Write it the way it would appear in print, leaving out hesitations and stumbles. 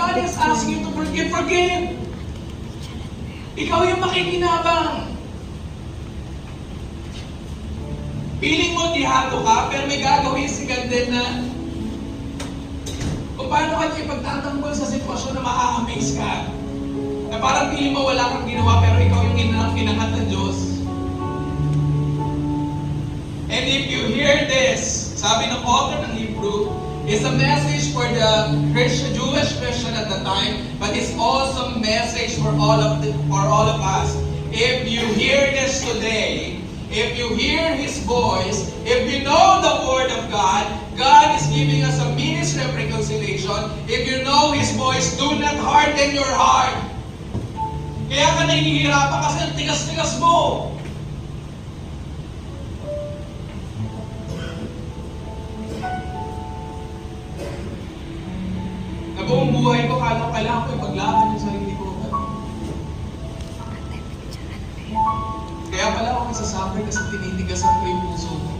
God is asking you to forgive, forgive. Ikaw yung makikinabang. Piling mo dihado ka, pero may gagawin si God din na kung paano ka niya ipagtatanggol sa sitwasyon na maa-amaze ka. Na parang piling mo wala kang ginawa, pero ikaw yung inangat ng Diyos. And if you hear this, sabi ng author ng Hebrew, it's a message for the Jewish Christian at the time, but it's also a message for all of us. If you hear this today, if you hear His voice, if you know the Word of God, God is giving us a ministry of reconciliation. If you know His voice, do not harden your heart. Kaya ka nahihirapan kasi ang tigas-tigas mo. Na buong buhay ko, kailangan ko ipaglaban yung sarili ko. Kaya pala ako nasasuffer kasi tinitigasan ko yung puso ko.